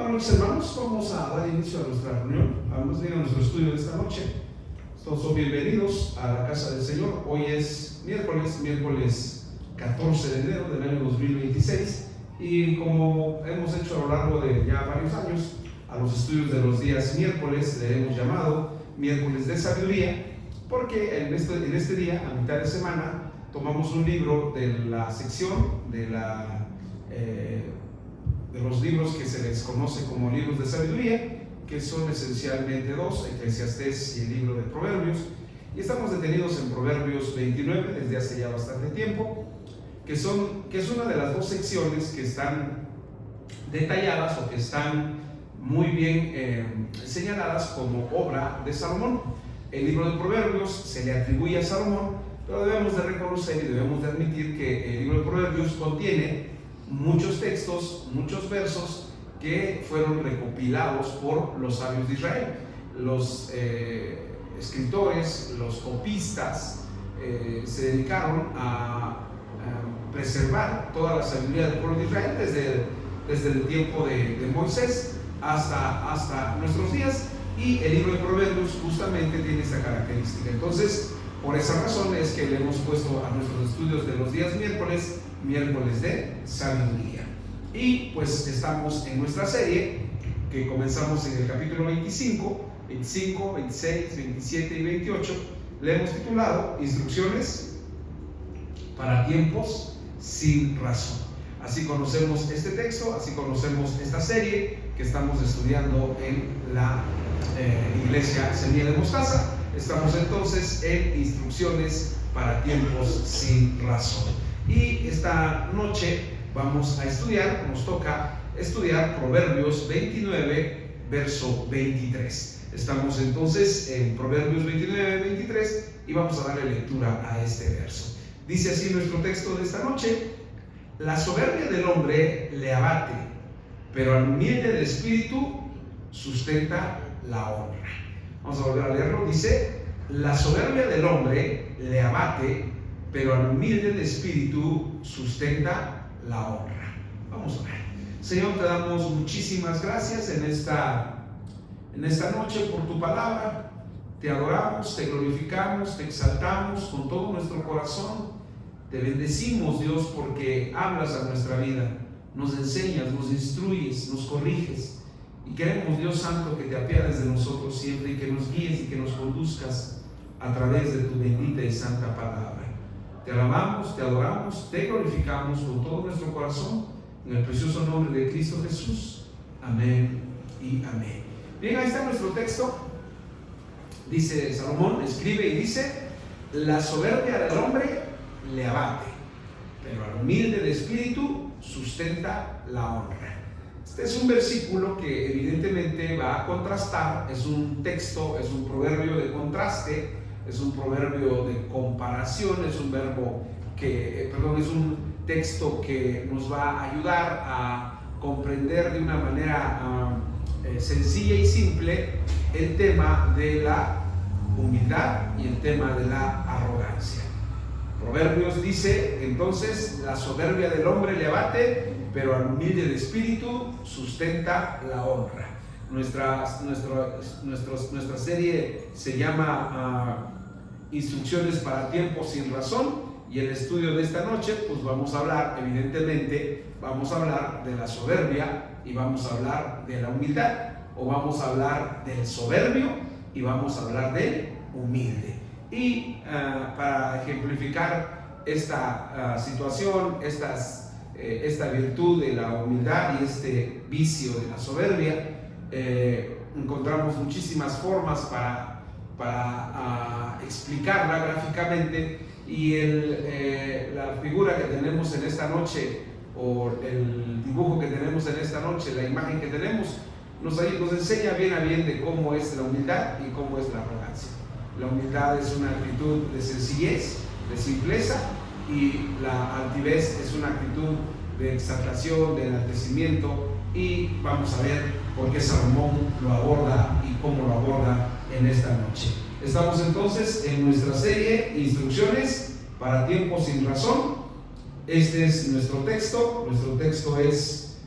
Buenas noches, hermanos. Vamos a dar inicio a nuestra reunión, a nuestro estudio de esta noche. Todos son bienvenidos a la casa del Señor. Hoy es miércoles 14 de enero del año 2026, y como hemos hecho a lo largo de ya varios años, a los estudios de los días miércoles le hemos llamado miércoles de sabiduría, porque en este día, a mitad de semana, tomamos un libro de la sección de los libros que se les conoce como libros de sabiduría, que son esencialmente dos: Eclesiastés y el libro de Proverbios. Y estamos detenidos en Proverbios 29 desde hace ya bastante tiempo, que es una de las dos secciones que están detalladas o que están muy bien señaladas como obra de Salomón. El libro de Proverbios se le atribuye a Salomón, pero debemos de reconocer y debemos de admitir que el libro de Proverbios contiene muchos textos, muchos versos que fueron recopilados por los sabios de Israel. Los escritores, los copistas, se dedicaron a preservar toda la sabiduría del pueblo de Israel desde el tiempo de Moisés hasta nuestros días, y el libro de Proverbios justamente tiene esta característica. Entonces, por esa razón es que le hemos puesto a nuestros estudios de los días miércoles de sabiduría. Y pues estamos en nuestra serie que comenzamos en el capítulo 25, 26, 27 y 28. Le hemos titulado Instrucciones para tiempos sin razón. Así conocemos este texto, así conocemos esta serie que estamos estudiando en la iglesia Semilla de Mostaza. Estamos entonces en Instrucciones para tiempos sin razón. Y esta noche vamos a estudiar, nos toca estudiar Proverbios 29, verso 23. Estamos entonces en Proverbios 29, 23 y vamos a darle lectura a este verso. Dice así nuestro texto de esta noche: la soberbia del hombre le abate, pero al humilde de espíritu sustenta la honra. Vamos a volver a leerlo. Dice: la soberbia del hombre le abate, pero al humilde de espíritu sustenta la honra. Vamos a ver. Señor, te damos muchísimas gracias en esta noche por tu palabra. Te adoramos, te glorificamos, te exaltamos con todo nuestro corazón. Te bendecimos, Dios, porque hablas a nuestra vida, nos enseñas, nos instruyes, nos corriges. Y queremos, Dios Santo, que te apiades de nosotros siempre y que nos guíes y que nos conduzcas a través de tu bendita y santa palabra. Te alabamos, te adoramos, te glorificamos con todo nuestro corazón, en el precioso nombre de Cristo Jesús. Amén y amén. Bien, ahí está nuestro texto. Dice Salomón, escribe y dice: la soberbia del hombre le abate, pero al humilde de espíritu sustenta la honra. Este es un versículo que evidentemente va a contrastar. Es un texto, es un proverbio de contraste, es un proverbio de comparación, es un texto que nos va a ayudar a comprender de una manera sencilla y simple el tema de la humildad y el tema de la arrogancia. Proverbios dice entonces: la soberbia del hombre le abate, pero al humilde de espíritu sustenta la honra. Nuestra serie se llama Instrucciones para tiempos sin razón, y el estudio de esta noche pues vamos a hablar, evidentemente, vamos a hablar de la soberbia y vamos a hablar de la humildad, o vamos a hablar del soberbio y vamos a hablar del humilde. Y para ejemplificar esta situación, esta virtud de la humildad y este vicio de la soberbia, encontramos muchísimas formas para explicarla gráficamente, y la figura que tenemos en esta noche, o el dibujo que tenemos en esta noche, la imagen que tenemos, nos enseña bien a bien de cómo es la humildad y cómo es la arrogancia. La humildad es una actitud de sencillez, de simpleza, y la altivez es una actitud de exaltación, de enaltecimiento. Y vamos a ver por qué Salomón lo aborda y cómo lo aborda en esta noche. Estamos entonces en nuestra serie Instrucciones para tiempos sin razón. Este es nuestro texto. Nuestro texto es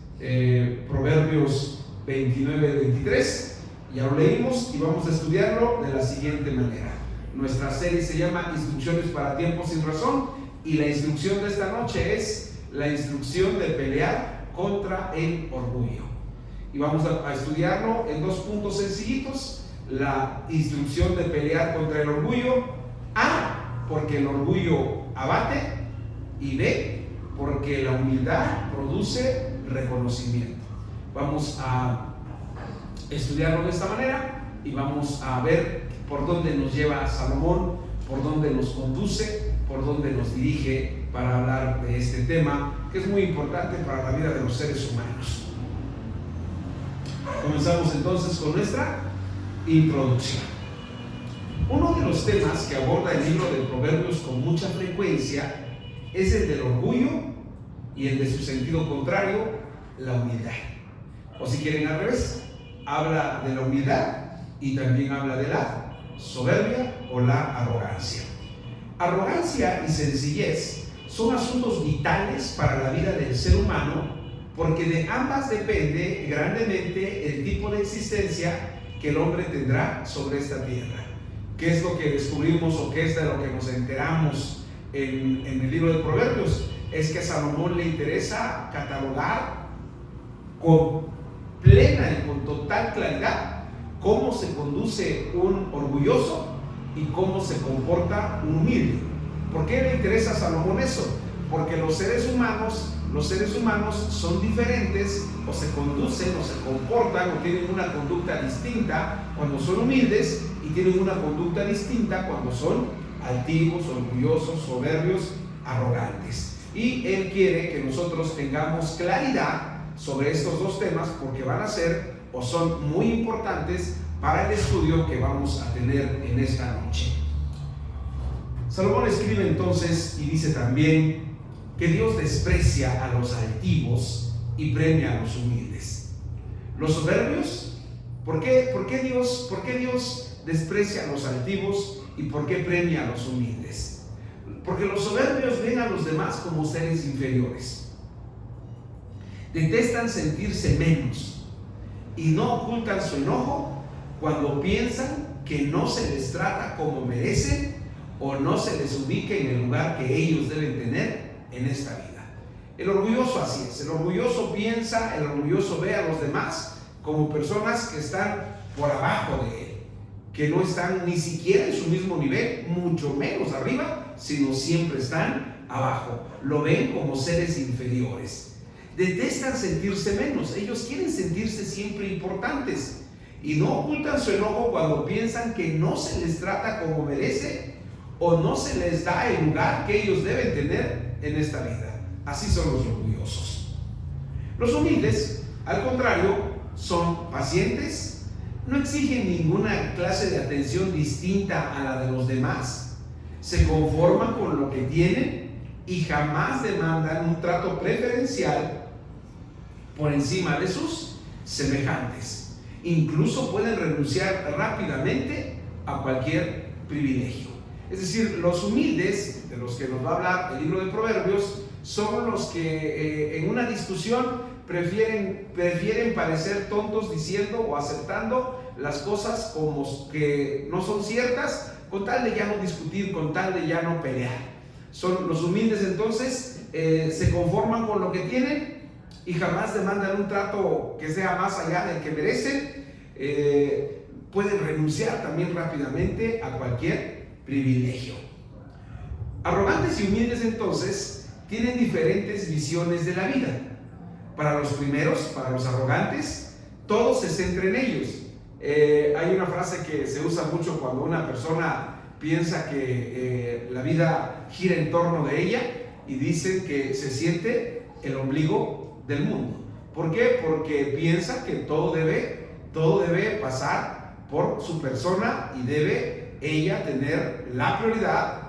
Proverbios 29-23. Ya lo leímos y vamos a estudiarlo de la siguiente manera. Nuestra serie se llama Instrucciones para tiempos sin razón, y la instrucción de esta noche es la instrucción de pelear contra el orgullo. Y vamos a estudiarlo en dos puntos sencillitos. La instrucción de pelear contra el orgullo: A, porque el orgullo abate, y B, porque la humildad produce reconocimiento. Vamos a estudiarlo de esta manera y vamos a ver por dónde nos lleva Salomón, por dónde nos conduce, por dónde nos dirige para hablar de este tema que es muy importante para la vida de los seres humanos. Comenzamos entonces con nuestra introducción. Uno de los temas que aborda el libro de Proverbios con mucha frecuencia es el del orgullo y el de su sentido contrario, la humildad. O si quieren al revés, habla de la humildad y también habla de la soberbia o la arrogancia. Arrogancia y sencillez son asuntos vitales para la vida del ser humano, porque de ambas depende grandemente el tipo de existencia que el hombre tendrá sobre esta tierra. ¿Qué es lo que descubrimos o qué es de lo que nos enteramos en el libro de Proverbios? Es que a Salomón le interesa catalogar con plena y con total claridad cómo se conduce un orgulloso y cómo se comporta un humilde. ¿Por qué le interesa a Salomón eso? Porque los seres humanos son diferentes, o se conducen o se comportan o tienen una conducta distinta cuando son humildes, y tienen una conducta distinta cuando son altivos, orgullosos, soberbios, arrogantes. Y él quiere que nosotros tengamos claridad sobre estos dos temas, porque van a ser o son muy importantes para el estudio que vamos a tener en esta noche. Salomón escribe entonces y dice también que Dios desprecia a los altivos y premia a los humildes. Los soberbios, ¿por qué Dios desprecia a los altivos y por qué premia a los humildes? Porque los soberbios ven a los demás como seres inferiores. Detestan sentirse menos y no ocultan su enojo cuando piensan que no se les trata como merecen o no se les ubica en el lugar que ellos deben tener en esta vida. El orgulloso así es. El orgulloso piensa, el orgulloso ve a los demás como personas que están por abajo de él, que no están ni siquiera en su mismo nivel, mucho menos arriba, sino siempre están abajo. Lo ven como seres inferiores. Detestan sentirse menos. Ellos quieren sentirse siempre importantes y no ocultan su enojo cuando piensan que no se les trata como merece o no se les da el lugar que ellos deben tener en esta vida. Así son los orgullosos. Los humildes, al contrario, son pacientes, no exigen ninguna clase de atención distinta a la de los demás, se conforman con lo que tienen y jamás demandan un trato preferencial por encima de sus semejantes. Incluso pueden renunciar rápidamente a cualquier privilegio. Es decir, los humildes, de los que nos va a hablar el libro de Proverbios, son los que en una discusión prefieren parecer tontos diciendo o aceptando las cosas como que no son ciertas, con tal de ya no discutir, con tal de ya no pelear. Son los humildes entonces, se conforman con lo que tienen y jamás demandan un trato que sea más allá del que merecen. Pueden renunciar también rápidamente a cualquier privilegio. Arrogantes y humildes entonces tienen diferentes visiones de la vida. Para los primeros, para los arrogantes, todo se centra en ellos. Hay una frase que se usa mucho cuando una persona piensa que la vida gira en torno de ella, y dicen que se siente el ombligo del mundo. ¿Por qué? Porque piensa que todo debe pasar por su persona y debe ella tener la prioridad.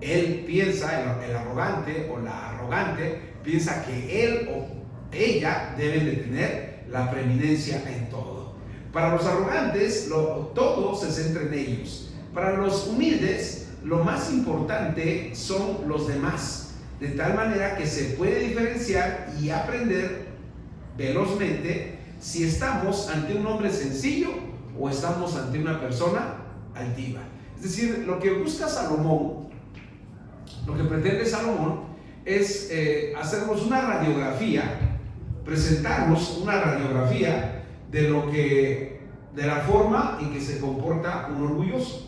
Él piensa, el arrogante o la arrogante, piensa que él o ella deben de tener la preeminencia en todo. Para los arrogantes, todo se centra en ellos. Para los humildes, lo más importante son los demás, de tal manera que se puede diferenciar y aprender velozmente si estamos ante un hombre sencillo o estamos ante una persona altiva. Es decir, lo que busca Salomón, lo que pretende Salomón es hacernos una radiografía, presentarnos una radiografía de la forma en que se comporta un orgulloso,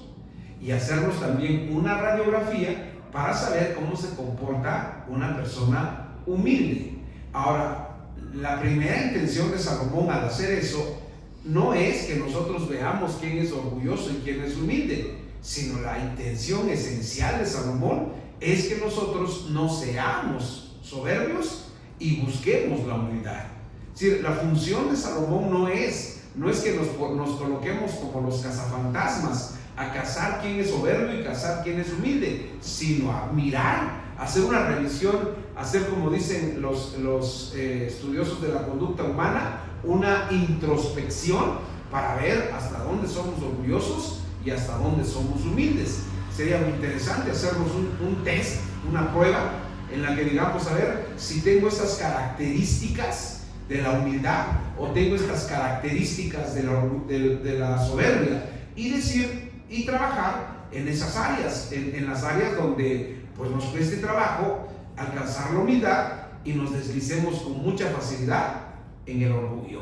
y hacernos también una radiografía para saber cómo se comporta una persona humilde. Ahora, la primera intención de Salomón al hacer eso no es que nosotros veamos quién es orgulloso y quién es humilde, sino la intención esencial de Salomón es que nosotros no seamos soberbios y busquemos la humildad. Es decir, la función de Salomón no es que nos coloquemos como los cazafantasmas a cazar quién es soberbio y cazar quién es humilde, sino a mirar, hacer una revisión, hacer, como dicen los estudiosos de la conducta humana, una introspección para ver hasta dónde somos orgullosos y hasta dónde somos humildes. Sería muy interesante hacernos un test, una prueba en la que digamos, a ver si tengo estas características de la humildad o tengo estas características de la soberbia, y decir y trabajar en esas áreas, en las áreas donde pues nos cueste trabajo alcanzar la humildad y nos deslicemos con mucha facilidad en el orgullo.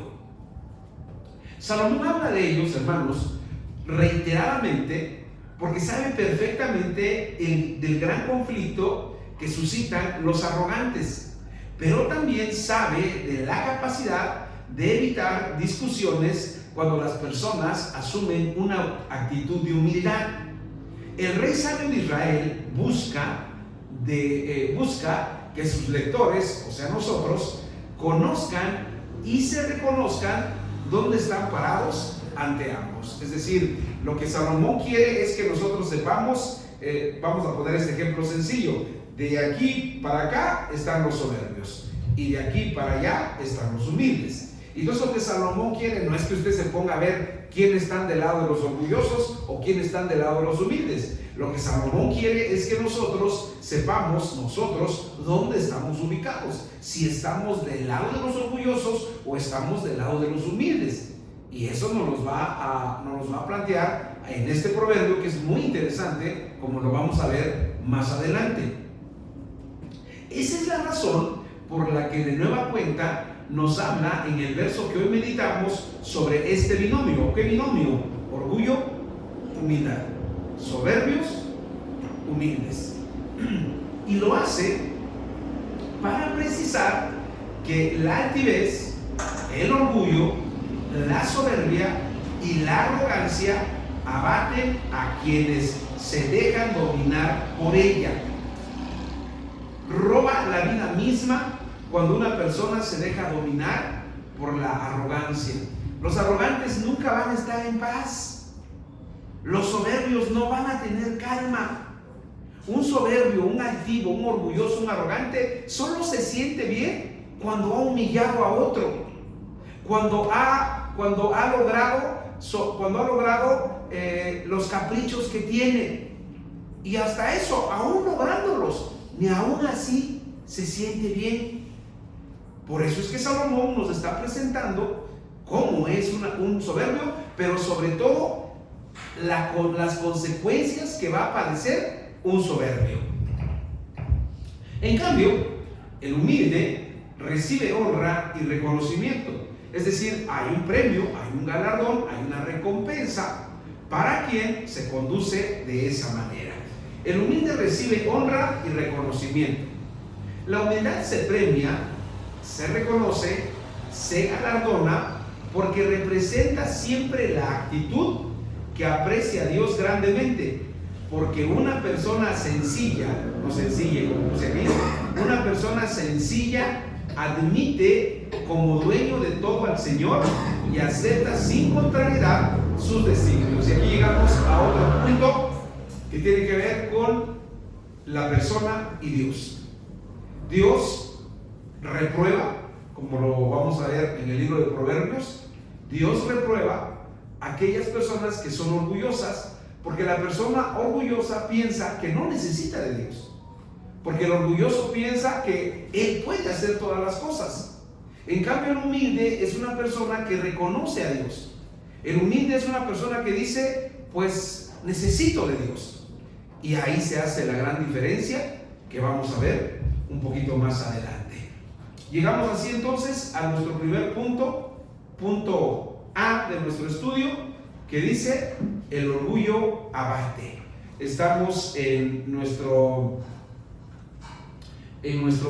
Salomón habla de ellos, hermanos, reiteradamente, porque sabe perfectamente del gran conflicto que suscitan los arrogantes, pero también sabe de la capacidad de evitar discusiones cuando las personas asumen una actitud de humildad. El rey sabio de Israel busca que sus lectores, o sea nosotros, conozcan y se reconozcan dónde están parados ante ambos. Es decir, lo que Salomón quiere es que nosotros sepamos, vamos a poner este ejemplo sencillo: de aquí para acá están los soberbios y de aquí para allá están los humildes. Y entonces lo que Salomón quiere no es que usted se ponga a ver quiénes están del lado de los orgullosos o quiénes están del lado de los humildes. Lo que Salomón quiere es que nosotros sepamos dónde estamos ubicados, si estamos del lado de los orgullosos o estamos del lado de los humildes. Y eso nos va a plantear en este proverbio, que es muy interesante, como lo vamos a ver más adelante. Esa es la razón por la que de nueva cuenta nos habla en el verso que hoy meditamos sobre este binomio. ¿Qué binomio? Orgullo, humildad. Soberbios, humildes. Y lo hace para precisar que la altivez, el orgullo, la soberbia y la arrogancia abaten a quienes se dejan dominar por ella. Roba la vida misma cuando una persona se deja dominar por la arrogancia. Los arrogantes nunca van a estar en paz. Los soberbios no van a tener calma. Un soberbio, un altivo, un orgulloso, un arrogante solo se siente bien cuando ha humillado a otro, cuando ha logrado los caprichos que tiene, y hasta eso, aún lográndolos, ni aún así se siente bien. Por eso es que Salomón nos está presentando cómo es un soberbio, pero sobre todo las consecuencias que va a padecer un soberbio. En cambio, el humilde recibe honra y reconocimiento. Es decir, hay un premio, hay un galardón, hay una recompensa para quien se conduce de esa manera. El humilde recibe honra y reconocimiento. La humildad se premia, se reconoce, se galardona, porque representa siempre la actitud que aprecia a Dios grandemente. Porque una persona sencilla, no sencilla como puse aquí, una persona sencilla admite como dueño de todo al Señor y acepta sin contrariedad sus designios. Y aquí llegamos a otro punto que tiene que ver con la persona y Dios. Dios reprueba, como lo vamos a ver en el libro de Proverbios, Dios reprueba a aquellas personas que son orgullosas, porque la persona orgullosa piensa que no necesita de Dios, porque el orgulloso piensa que él puede hacer todas las cosas. En cambio, el humilde es una persona que reconoce a Dios. El humilde es una persona que dice, pues necesito de Dios. Y ahí se hace la gran diferencia que vamos a ver un poquito más adelante. Llegamos así entonces a nuestro primer punto, punto A de nuestro estudio, que dice: el orgullo abate. Estamos en nuestro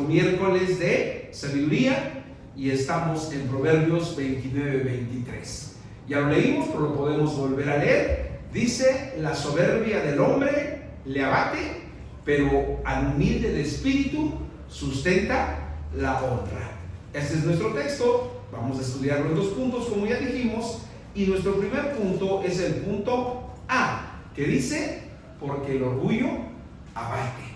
miércoles de sabiduría y estamos en Proverbios 29-23. Ya lo leímos, pero lo podemos volver a leer. Dice: la soberbia del hombre le abate, pero al humilde de espíritu sustenta la honra. Este es nuestro texto. Vamos a estudiarlo en 2 puntos, como ya dijimos. Y nuestro primer punto es el punto A, que dice: porque el orgullo abate.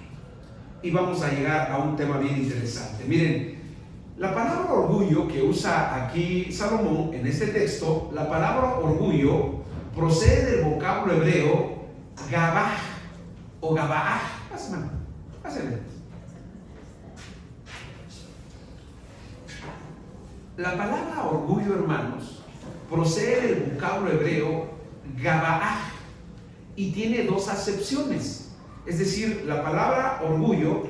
Y vamos a llegar a un tema bien interesante. Miren, la palabra orgullo que usa aquí Salomón en este texto, la palabra orgullo procede del vocablo hebreo gabaj o gabaaj. Pásame. La palabra orgullo, hermanos, procede del vocablo hebreo gabaaj y tiene 2 acepciones. Es decir, la palabra orgullo,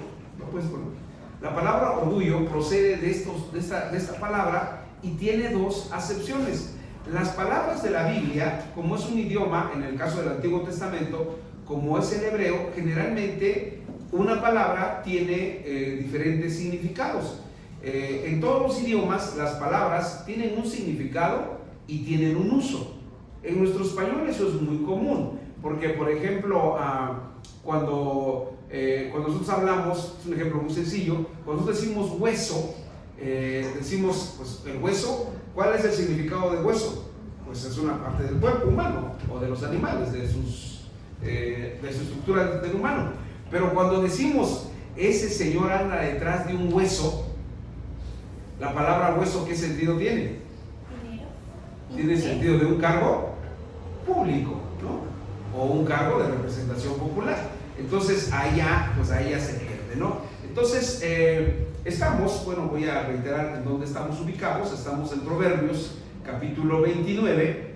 la palabra orgullo procede de esta palabra y tiene 2 acepciones. Las palabras de la Biblia, como es un idioma, en el caso del Antiguo Testamento, como es el hebreo, generalmente una palabra tiene diferentes significados. En todos los idiomas, las palabras tienen un significado y tienen un uso. En nuestro español eso es muy común, porque, por ejemplo, cuando nosotros hablamos, es un ejemplo muy sencillo, cuando nosotros decimos hueso, decimos, pues, el hueso, ¿cuál es el significado de hueso? Pues es una parte del cuerpo humano o de los animales, de su estructura del humano. Pero cuando decimos, ese señor anda detrás de un hueso, la palabra hueso, ¿qué sentido tiene? Tiene sentido de un cargo público, ¿no? O un cargo de representación popular. Entonces ahí ya se pierde, ¿no? Entonces voy a reiterar en dónde estamos ubicados. Estamos en Proverbios capítulo 29,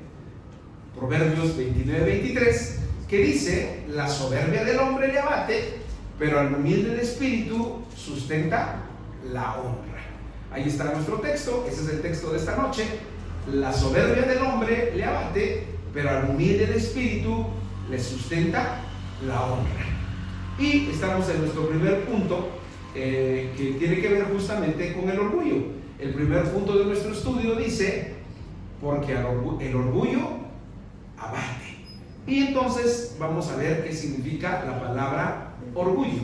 Proverbios 29-23, que dice: la soberbia del hombre le abate, pero al humilde de espíritu sustenta la honra. Ahí está nuestro texto. Ese es el texto de esta noche. La soberbia del hombre le abate, pero al humilde de espíritu le sustenta la honra. Y estamos en nuestro primer punto, que tiene que ver justamente con el orgullo. El primer punto de nuestro estudio dice: porque el orgullo abate. Y entonces vamos a ver qué significa la palabra orgullo.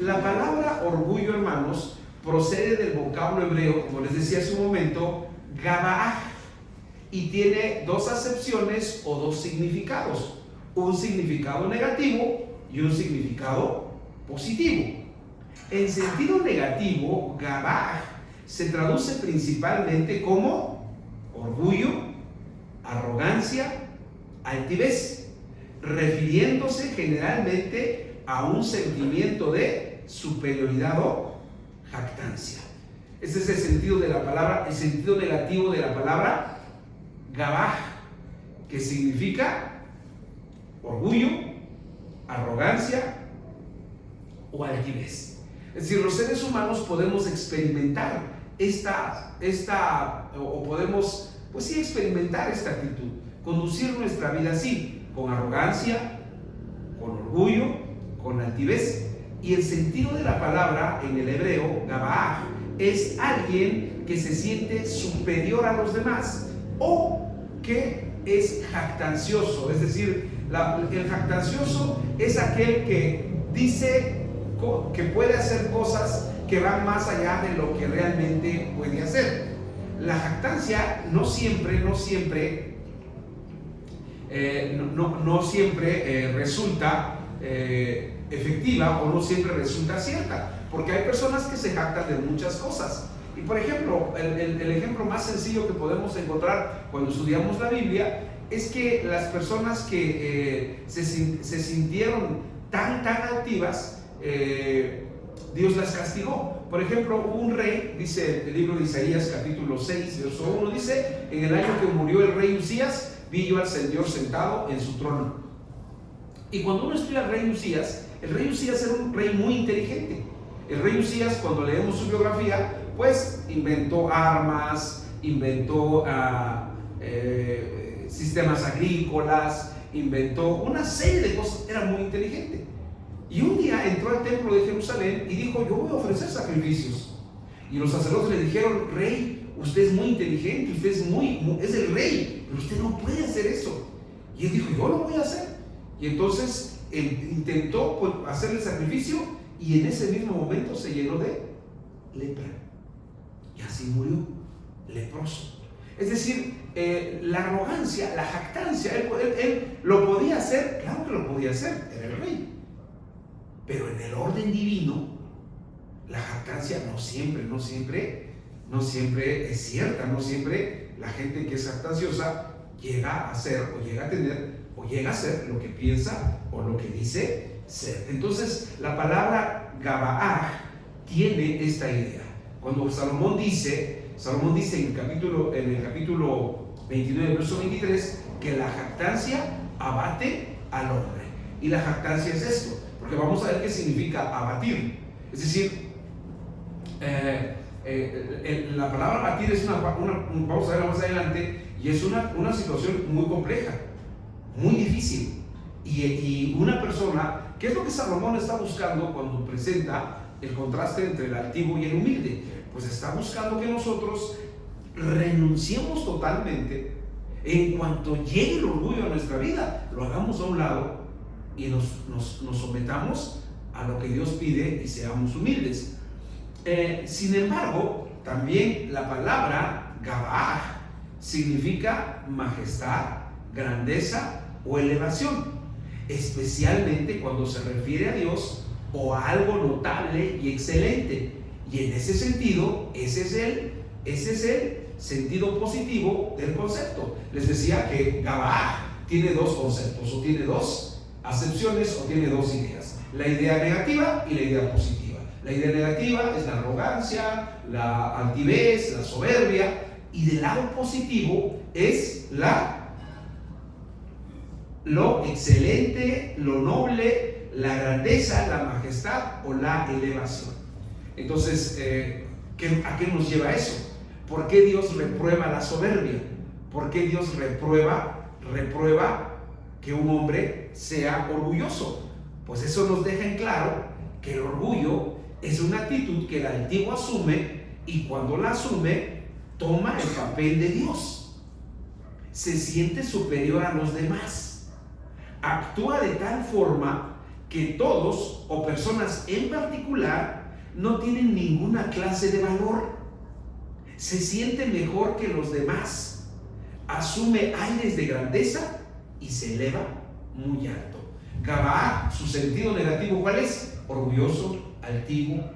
La palabra orgullo, hermanos, procede del vocablo hebreo, como les decía hace un momento, gabaaj, y tiene 2 acepciones o 2 significados: un significado negativo y un significado positivo. En sentido negativo, gabaaj se traduce principalmente como orgullo, arrogancia, altivez, refiriéndose generalmente a un sentimiento de superioridad o jactancia. Ese es el sentido de la palabra, el sentido negativo de la palabra gabaj, que significa orgullo, arrogancia o altivez. Es decir, los seres humanos podemos experimentar podemos, pues sí, experimentar esta actitud, conducir nuestra vida así, con arrogancia, con orgullo, con altivez. Y el sentido de la palabra en el hebreo, gabaj, es alguien que se siente superior a los demás o que es jactancioso. Es decir, el jactancioso es aquel que dice que puede hacer cosas que van más allá de lo que realmente puede hacer. La jactancia no siempre resulta efectiva, o no siempre resulta cierta, porque hay personas que se jactan de muchas cosas. Y por ejemplo, el ejemplo más sencillo que podemos encontrar cuando estudiamos la Biblia es que las personas que se sintieron tan altivas, Dios las castigó. por ejemplo, un rey, dice el libro de Isaías capítulo 6, verso 1, dice: en el año que murió el rey Usías, vi yo al Señor sentado en su trono. Y cuando uno estudia al rey Usías, el rey Usías era un rey muy inteligente. El rey Usías, cuando leemos su biografía, pues inventó armas, inventó sistemas agrícolas, inventó una serie de cosas, era muy inteligente. Y un día entró al templo de Jerusalén y dijo: yo voy a ofrecer sacrificios. Y los sacerdotes le dijeron: rey, usted es muy inteligente, usted es el rey, pero usted no puede hacer eso. Y él dijo: yo lo voy a hacer. Y entonces él intentó, pues, hacer el sacrificio, y en ese mismo momento se llenó de lepra. Y así murió, leproso. Es decir, la arrogancia, la jactancia, él lo podía hacer, claro que lo podía hacer, era el rey. Pero en el orden divino, la jactancia no siempre es cierta. No siempre la gente que es jactanciosa llega a ser, o llega a tener, o llega a ser lo que piensa o lo que dice ser. Entonces, la palabra Gabaaj tiene esta idea. Cuando Salomón dice en el capítulo 29, verso 23, que la jactancia abate al hombre. Y la jactancia es esto, porque vamos a ver qué significa abatir. Es decir, la palabra abatir es vamos a verla más adelante, y es una situación muy compleja, muy difícil. Y una persona, ¿qué es lo que Salomón está buscando cuando presenta el contraste entre el altivo y el humilde? Pues está buscando que nosotros renunciemos totalmente. En cuanto llegue el orgullo a nuestra vida, lo hagamos a un lado y nos sometamos a lo que Dios pide y seamos humildes. Sin embargo, también la palabra Gabaaj significa majestad, grandeza o elevación, especialmente cuando se refiere a Dios o a algo notable y excelente. Y en ese sentido, ese es el sentido positivo del concepto. Les decía que Gabaaj tiene dos conceptos, o tiene dos acepciones, o tiene dos ideas: la idea negativa y la idea positiva. La idea negativa es la arrogancia, la altivez, la soberbia, y del lado positivo es lo excelente, lo noble, la grandeza, la majestad o la elevación. Entonces, ¿a qué nos lleva eso? ¿Por qué Dios reprueba la soberbia? ¿Por qué Dios reprueba que un hombre sea orgulloso? Pues eso nos deja en claro que el orgullo es una actitud que el altivo asume, y cuando la asume, toma el papel de Dios. Se siente superior a los demás. Actúa de tal forma que todos, o personas en particular, no tienen ninguna clase de valor. Se siente mejor que los demás. Asume aires de grandeza y se eleva muy alto. Gabaaj, su sentido negativo, ¿cuál es? Orgulloso, altivo,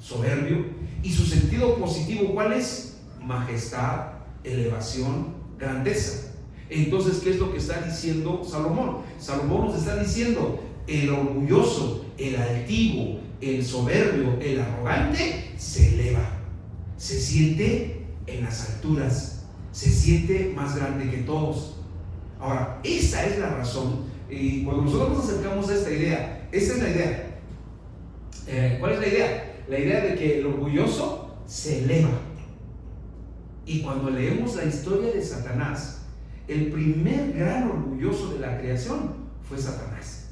soberbio. Y su sentido positivo, ¿cuál es? Majestad, elevación, grandeza. Entonces, ¿qué es lo que está diciendo Salomón? Salomón nos está diciendo: el orgulloso, el altivo, el soberbio, el arrogante se eleva, se siente en las alturas, se siente más grande que todos. Ahora, esa es la razón, y cuando nosotros nos acercamos a esta idea, esa es la idea. ¿Cuál es la idea? La idea de que el orgulloso se eleva. Y cuando leemos la historia de Satanás, el primer gran orgulloso de la creación fue Satanás,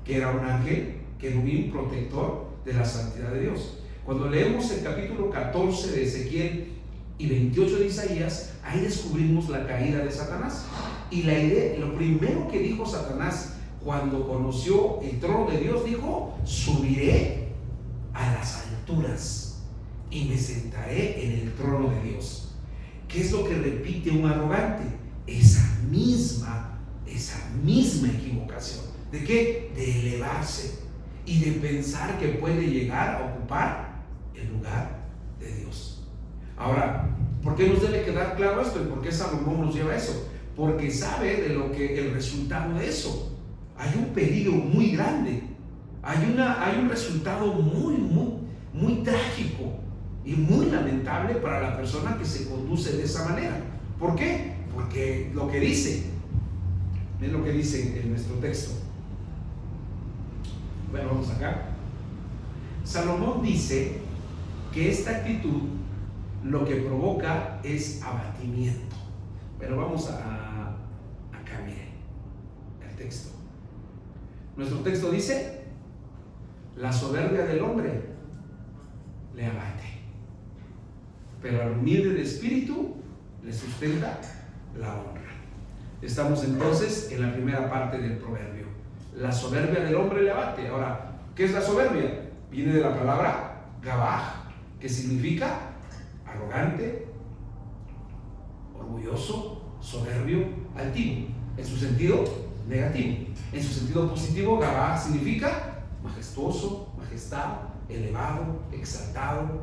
que era un ángel querubín protector de la santidad de Dios. Cuando leemos el capítulo 14 de Ezequiel y 28 de Isaías, ahí descubrimos la caída de Satanás. Y la idea, lo primero que dijo Satanás cuando conoció el trono de Dios, dijo: subiré a las alturas y me sentaré en el trono de Dios. ¿Qué es lo que repite un arrogante? Esa misma equivocación. ¿De qué? De elevarse y de pensar que puede llegar a ocupar el lugar de Dios. Ahora, ¿por qué nos debe quedar claro esto? ¿Y por qué Salomón nos lleva a eso? Porque sabe de lo que el resultado de eso. Hay un peligro muy grande. Hay un resultado muy trágico y muy lamentable para la persona que se conduce de esa manera. ¿Por qué? Porque lo que dice, es lo que dice en nuestro texto. Bueno, vamos acá. Salomón dice que esta actitud lo que provoca es abatimiento. Pero vamos acá, miren, el texto. Nuestro texto dice: la soberbia del hombre le abate, pero al humilde de espíritu le sustenta la honra. Estamos entonces en la primera parte del proverbio. La soberbia del hombre le abate. Ahora, ¿qué es la soberbia? Viene de la palabra gabaj, que significa arrogante, orgulloso, soberbio, altivo, en su sentido negativo. En su sentido positivo, gabaj significa majestuoso, majestad, elevado, exaltado,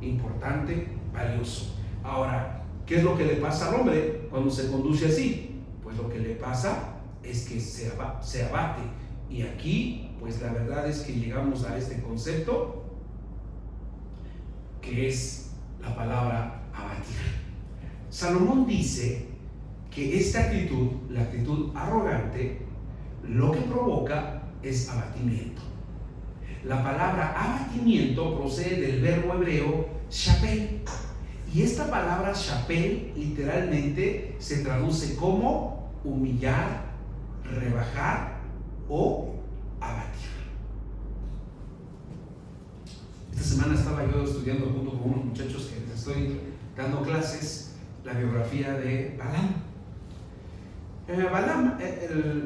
importante, valioso. Ahora, ¿qué es lo que le pasa al hombre cuando se conduce así? Pues lo que le pasa es que se abate. Y aquí, pues la verdad es que llegamos a este concepto que es la palabra abatir. Salomón dice que esta actitud, la actitud arrogante, lo que provoca es abatimiento. La palabra abatimiento procede del verbo hebreo shapel, y esta palabra shapel literalmente se traduce como humillar, rebajar o abatir. Esta semana estaba yo estudiando junto con unos muchachos que les estoy dando clases la biografía de Balaam.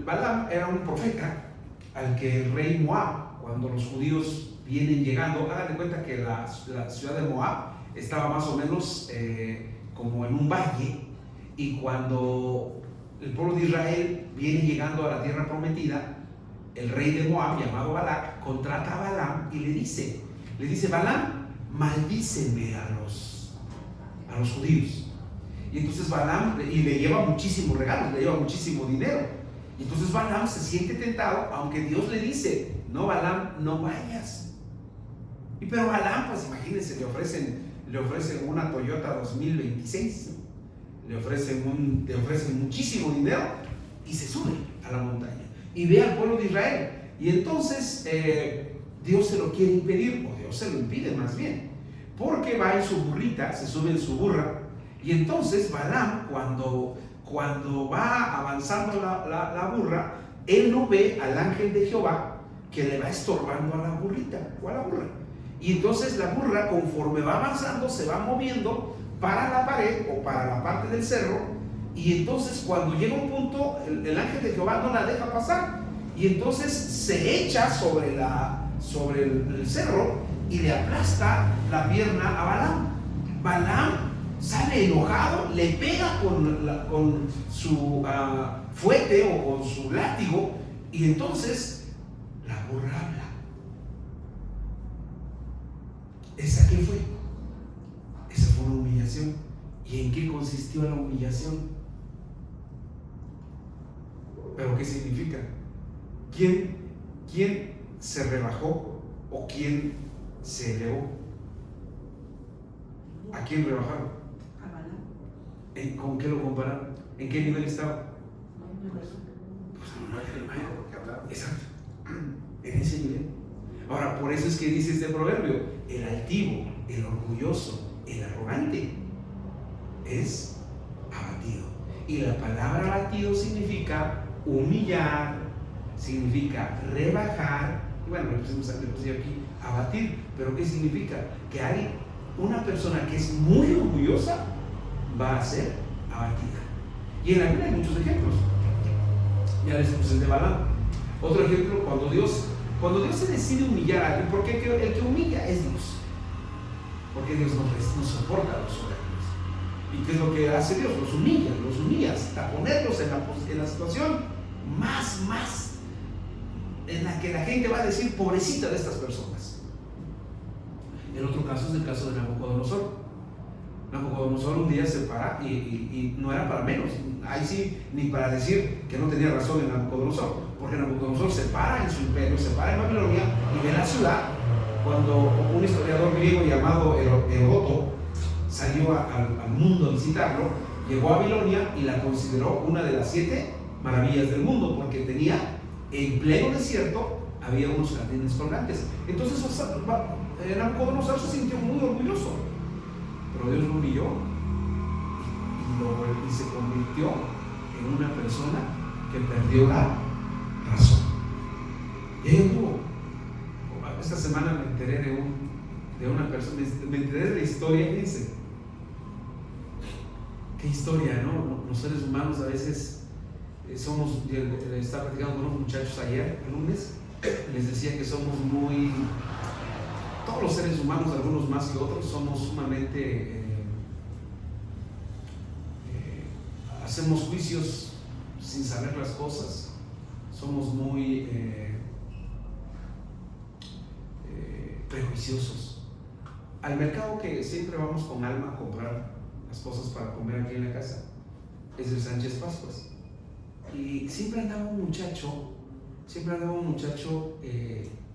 Balaam era un profeta al que el rey Moab, cuando los judíos vienen llegando, hagan de cuenta que la ciudad de Moab estaba más o menos como en un valle, y cuando el pueblo de Israel viene llegando a la tierra prometida, el rey de Moab, llamado Balac, contrata a Balaam y le dice: Balaam, maldíceme a los judíos. Y entonces Balaam, y le lleva muchísimos regalos, le lleva muchísimo dinero. Y entonces Balaam se siente tentado, aunque Dios le dice: no, Balaam, no vayas. Y pero Balaam, pues imagínense, le ofrecen una Toyota 2026, le ofrecen muchísimo dinero, y se sube a la montaña y ve al pueblo de Israel. Y entonces Dios se lo quiere impedir, o Dios se lo impide más bien, porque va en su burrita, se sube en su burra. Y entonces Balaam, cuando va avanzando la burra, él no ve al ángel de Jehová que le va estorbando a la burrita o a la burra. Y entonces la burra, conforme va avanzando, se va moviendo para la pared o para la parte del cerro. Y entonces cuando llega un punto, el ángel de Jehová no la deja pasar, y entonces se echa sobre el cerro y le aplasta la pierna a Balaam. Balaam sale enojado, le pega con su fuete o con su látigo, y entonces la burra habla. ¿Esa qué fue? Esa fue una humillación. ¿Y en qué consistió la humillación? ¿Pero qué significa? ¿Quién se rebajó o quién se elevó? ¿A quién rebajaron? ¿Con qué lo compararon? ¿En qué nivel estaba? Exacto, en ese nivel. Ahora, por eso es que dice este proverbio: el altivo, el orgulloso, el arrogante es abatido. Y la palabra abatido significa humillar, significa rebajar. Y bueno, le puse aquí abatir. ¿Pero qué significa? Que hay una persona que es muy orgullosa va a ser abatida. Y en la Biblia hay muchos ejemplos. Ya les puse el de Balaam. Otro ejemplo, cuando Dios se decide humillar a alguien, porque el que humilla es Dios. Porque Dios no soporta a los soberbios. ¿Y qué es lo que hace Dios? Los humilla hasta ponerlos en la situación más en la que la gente va a decir: pobrecita de estas personas. El otro caso es el caso de Nabucodonosor. Nabucodonosor un día se para y no era para menos. Ahí sí, ni para decir que no tenía razón en Nabucodonosor, porque Nabucodonosor se para en su imperio, se para en Babilonia y ve la ciudad cuando un historiador griego llamado Heródoto salió al mundo a visitarlo, llegó a Babilonia y la consideró una de las 7 maravillas del mundo, porque tenía, en pleno desierto, había unos jardines colgantes. Entonces Nabucodonosor se sintió muy orgulloso, pero Dios lo humilló y se convirtió en una persona que perdió la razón. Y ahí esta semana me enteré de una persona, me enteré de la historia. Fíjense qué historia, ¿no? Los seres humanos a veces estaba platicando con unos muchachos ayer, el lunes, les decía que somos todos los seres humanos, algunos más que otros, somos sumamente hacemos juicios sin saber las cosas, somos muy prejuiciosos. Al mercado que siempre vamos con alma a comprar las cosas para comer aquí en la casa es el Sánchez Pascuas, y siempre andaba un muchacho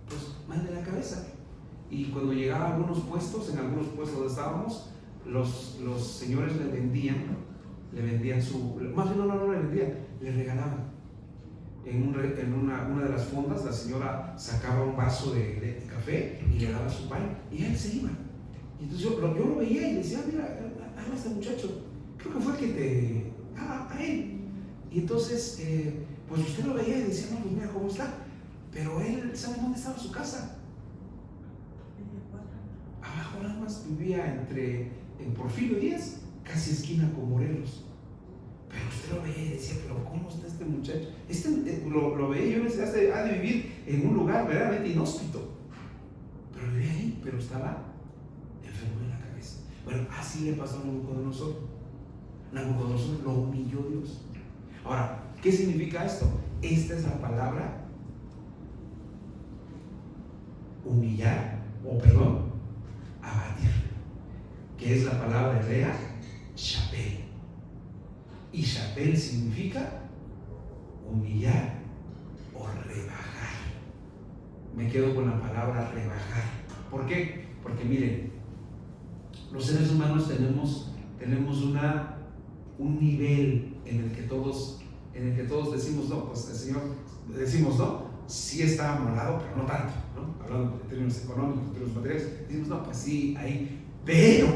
pues mal de la cabeza, y cuando llegaba a algunos puestos, en algunos puestos donde estábamos, los señores le vendían le regalaban. En una de las fondas la señora sacaba un vaso de café y le daba su pan, y él se iba. Y entonces yo lo veía y le decía, mira, a este muchacho, creo que fue el que te... a él. Y entonces, pues usted lo veía y decía, no, pues mira cómo está. Pero él, ¿sabe dónde estaba su casa? Abajo nada más vivía en Porfirio Díaz, casi esquina con Morelos. Pero usted lo veía y decía, pero ¿cómo está este muchacho? Lo veía y yo me decía, ha de vivir en un lugar verdaderamente inhóspito. Pero vivía ahí, pero estaba enfermo de la cabeza. Bueno, así le pasó a Nabucodonosor. Nabucodonosor lo humilló Dios. Ahora, ¿qué significa esto? Esta es la palabra humillar, abatir, que es la palabra hebrea shapel. Y shapel significa humillar o rebajar. Me quedo con la palabra rebajar. ¿Por qué? Porque miren, los seres humanos tenemos un nivel en el que todos decimos, no, pues el Señor, decimos, no, sí está amolado, pero no tanto, ¿no? Hablando de términos económicos, de términos materiales, decimos, no, pues sí, ahí, pero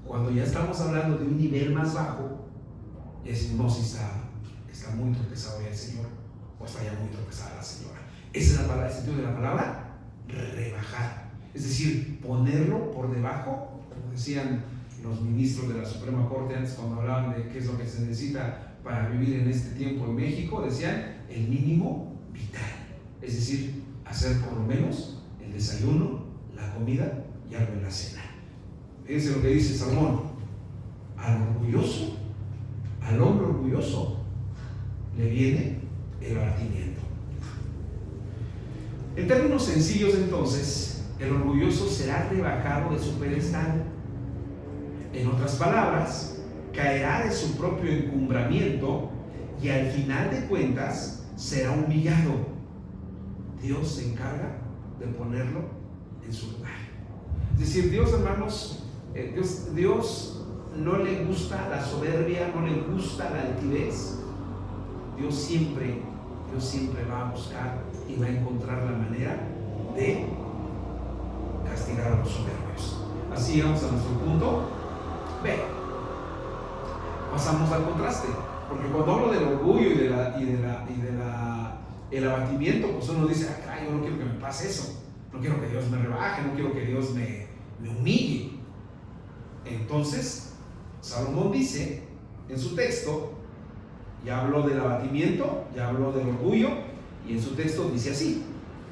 cuando ya estamos hablando de un nivel más bajo, ya decimos, no, sí está muy tropezado ya el Señor, o está ya muy tropezada la señora. Esa es el sentido de la palabra rebajar, es decir, ponerlo por debajo, como decían los ministros de la Suprema Corte antes cuando hablaban de qué es lo que se necesita para vivir en este tiempo en México, decían el mínimo vital, es decir, hacer por lo menos el desayuno, la comida y algo en la cena. Fíjense lo que dice Salomón: al hombre orgulloso le viene el abatimiento. En términos sencillos, entonces, el orgulloso será rebajado de su pedestal. En otras palabras, caerá de su propio encumbramiento y al final de cuentas será humillado. Dios se encarga de ponerlo en su lugar. Es decir, Dios, hermanos, Dios no le gusta la soberbia, no le gusta la altivez. Dios siempre va a buscar y va a encontrar la manera de castigar a los soberbios. Así llegamos a nuestro punto. Ve, pasamos al contraste, porque cuando hablo del orgullo y el abatimiento, pues uno dice, yo no quiero que me pase eso, no quiero que Dios me rebaje, no quiero que Dios me humille. Entonces, Salomón dice en su texto, ya habló del abatimiento, ya habló del orgullo, y en su texto dice así,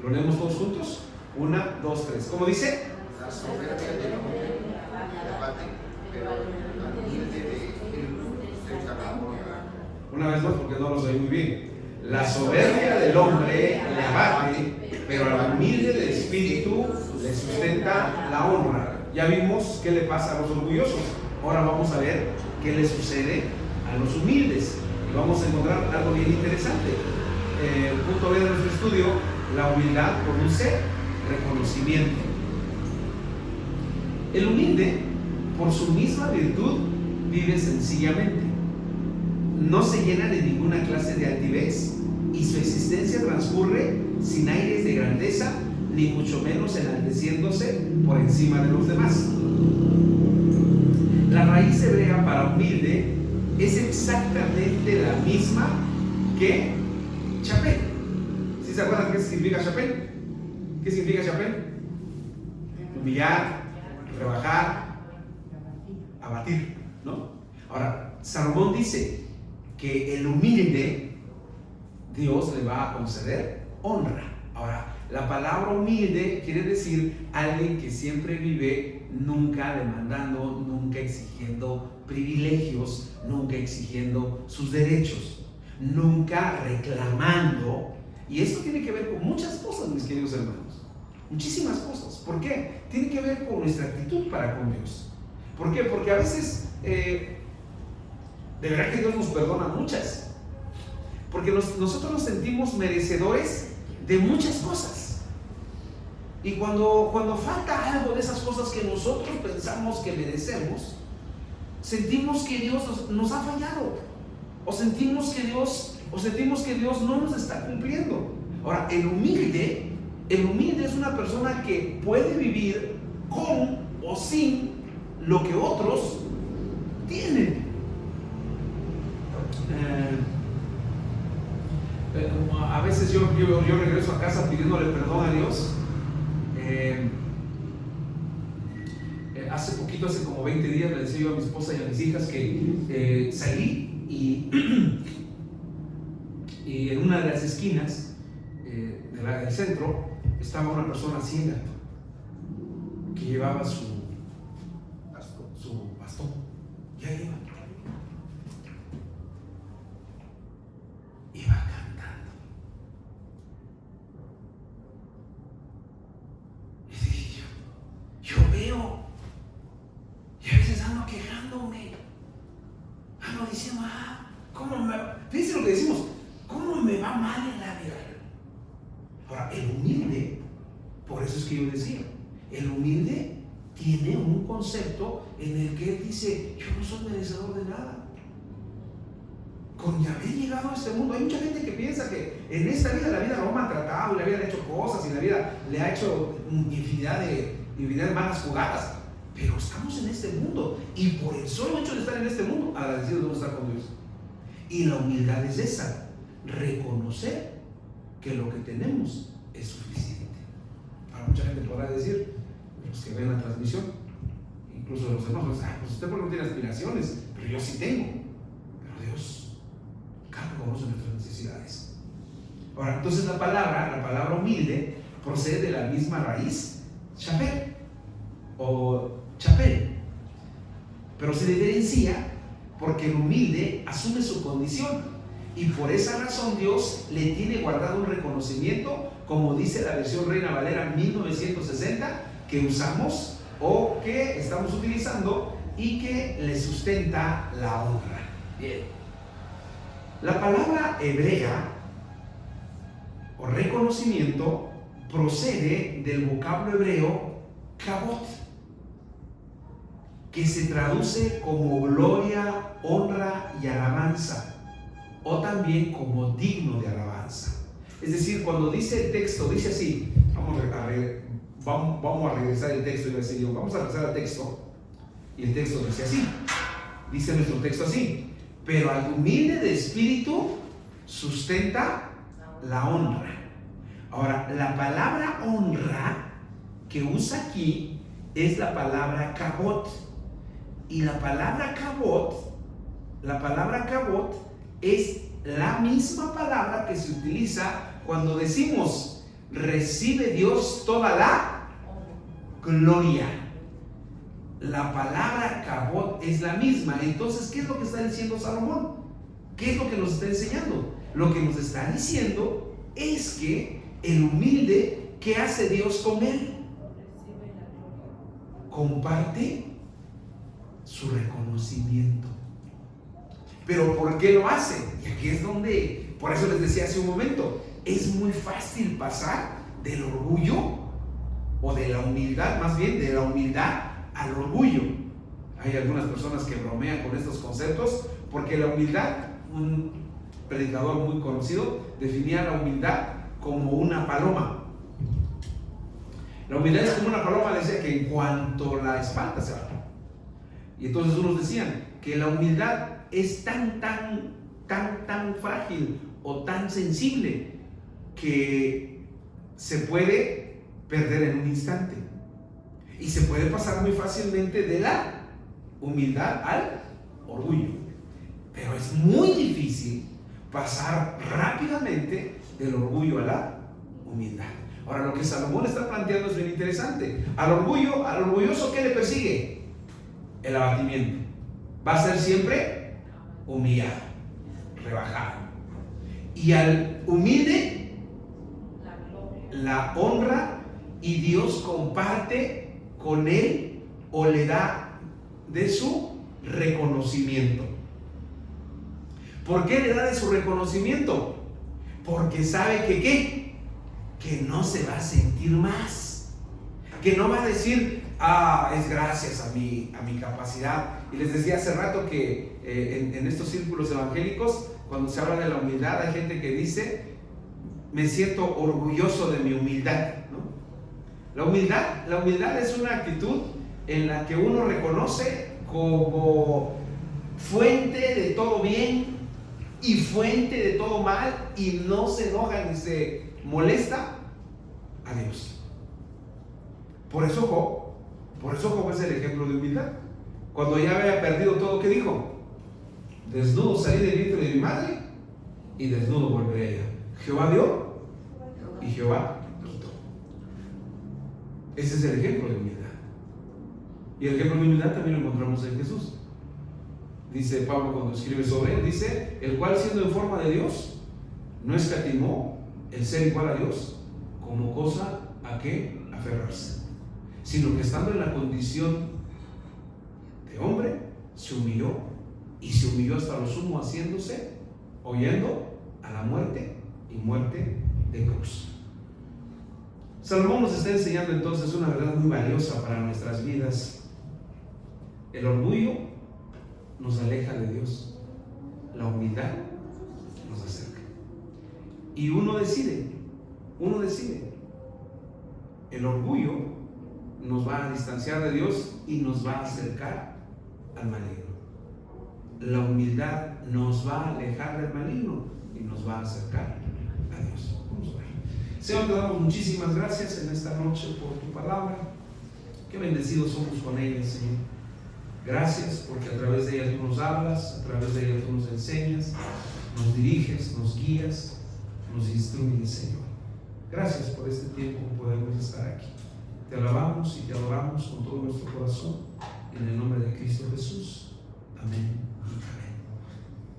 lo leemos todos juntos, 1, 2, 3, ¿cómo dice? La soberbia del hombre le abate, pero la humilde de él sustenta la honra. Una vez más, porque no lo sé muy bien. La soberbia del hombre le abate, pero a la humilde del espíritu le sustenta la honra. Ya vimos qué le pasa a los orgullosos. Ahora vamos a ver qué le sucede a los humildes. Y vamos a encontrar algo bien interesante. El punto B de nuestro estudio: la humildad produce reconocimiento. El humilde, por su misma virtud, vive sencillamente. No se llena de ninguna clase de altivez y su existencia transcurre sin aires de grandeza, ni mucho menos enalteciéndose por encima de los demás. La raíz hebrea para humilde es exactamente la misma que chapel. ¿Sí se acuerdan qué significa chapel? ¿Qué significa chapel? Humillar, rebajar, abatir, ¿no? Ahora, Salomón dice que el humilde Dios le va a conceder honra. Ahora, la palabra humilde quiere decir alguien que siempre vive nunca demandando, nunca exigiendo privilegios, nunca exigiendo sus derechos, nunca reclamando. Y esto tiene que ver con muchas cosas, mis queridos hermanos, muchísimas cosas. ¿Por qué? Tiene que ver con nuestra actitud para con Dios. ¿Por qué? Porque a veces de verdad que Dios nos perdona muchas, porque nosotros nos sentimos merecedores de muchas cosas, y cuando falta algo de esas cosas que nosotros pensamos que merecemos, sentimos que Dios nos ha fallado, o sentimos que Dios no nos está cumpliendo. Ahora, el humilde es una persona que puede vivir con o sin lo que otros tienen. A veces yo regreso a casa pidiéndole perdón a Dios. Hace como 20 días le decía yo a mi esposa y a mis hijas que salí y en una de las esquinas del centro estaba una persona ciega que llevaba su bastón. Y ahí iba cantando. Y dije yo veo, y a veces ando quejándome, ando diciendo, fíjense lo que decimos, ¿cómo me va mal en la vida? Ahora, el humilde, por eso es que yo decía, el humilde tiene un concepto en el que él dice, yo no soy merecedor de nada. Con Yahvé he llegado a este mundo. Hay mucha gente que piensa que en esta vida la vida lo ha maltratado y la vida le ha hecho cosas y la vida le ha hecho infinidad de malas jugadas, pero estamos en este mundo, y por el solo hecho de estar en este mundo, agradecidos de estar con Dios. Y la humildad es esa, reconocer que lo que tenemos es suficiente. Para mucha gente podrá decir, los que ven la transmisión, incluso los hermanos, pues usted porque no tiene aspiraciones, pero yo sí tengo. Pero Dios conoce nuestras necesidades. Ahora, entonces la palabra humilde procede de la misma raíz, chapel o chapel, pero se diferencia porque el humilde asume su condición, y por esa razón Dios le tiene guardado un reconocimiento, como dice la versión Reina Valera 1960, que usamos o que estamos utilizando y que le sustenta la honra. Bien. La palabra hebrea o reconocimiento procede del vocablo hebreo kabot, que se traduce como gloria, honra y alabanza, o también como digno de alabanza. Es decir, cuando dice el texto, dice así, vamos a regresar el texto y vamos a regresar al texto, y el texto dice así, dice nuestro texto así: pero al humilde de espíritu sustenta la honra. Ahora, la palabra honra que usa aquí es la palabra kabot, y la palabra kabot es la misma palabra que se utiliza cuando decimos recibe Dios toda la gloria. La palabra kabot es la misma. Entonces, ¿qué es lo que está diciendo Salomón? ¿Qué es lo que nos está enseñando? Lo que nos está diciendo es que el humilde, ¿qué hace Dios con él? Comparte su reconocimiento. ¿Pero por qué lo hace? Y aquí es donde, por eso les decía hace un momento, es muy fácil pasar del orgullo o de la humildad, más bien de la humildad al orgullo. Hay algunas personas que bromean con estos conceptos porque la humildad, un predicador muy conocido definía la humildad como una paloma. La humildad es como una paloma, decía que en cuanto la espanta se va. Y entonces unos decían que la humildad es tan frágil o tan sensible que se puede perder en un instante y se puede pasar muy fácilmente de la humildad al orgullo, pero es muy difícil pasar rápidamente del orgullo a la humildad. Ahora, lo que Salomón está planteando es bien interesante. Al orgulloso, ¿qué le persigue? El abatimiento. Va a ser siempre humillado, rebajado. Y al humilde, la honra, y Dios comparte con él o le da de su reconocimiento. ¿Por qué le da de su reconocimiento? Porque sabe que ¿qué? Que no se va a sentir más, que no va a decir, es gracias a mi capacidad. Y les decía hace rato que en estos círculos evangélicos, cuando se habla de la humildad, hay gente que dice, me siento orgulloso de mi humildad, ¿no? La humildad es una actitud en la que uno reconoce como fuente de todo bien y fuente de todo mal, y no se enoja ni se molesta a Dios. Por eso Job es el ejemplo de humildad. Cuando ya había perdido todo, ¿qué dijo? Desnudo salí del vientre de mi madre y desnudo volveré a ella. Jehová dio y Jehová quitó. Ese es el ejemplo de humildad. Y el ejemplo de humildad también lo encontramos en Jesús. Dice Pablo cuando escribe sobre él, dice, el cual siendo en forma de Dios, no escatimó el ser igual a Dios como cosa a que aferrarse, sino que estando en la condición de hombre, se humilló, y se humilló hasta lo sumo, haciéndose, oyendo a la muerte, y muerte de cruz. Salomón nos está enseñando entonces una verdad muy valiosa para nuestras vidas. El orgullo nos aleja de Dios, la humildad nos acerca. Y uno decide. El orgullo nos va a distanciar de Dios y nos va a acercar al maligno. La humildad nos va a alejar del maligno y nos va a acercar a Dios. Vamos a ver. Señor, te damos muchísimas gracias en esta noche por tu palabra. Qué bendecidos somos con ella, Señor. Gracias porque a través de ella tú nos hablas, a través de ella tú nos enseñas, nos diriges, nos guías, nos instruyes, Señor. Gracias por este tiempo que podemos estar aquí. Te alabamos y te adoramos con todo nuestro corazón. En el nombre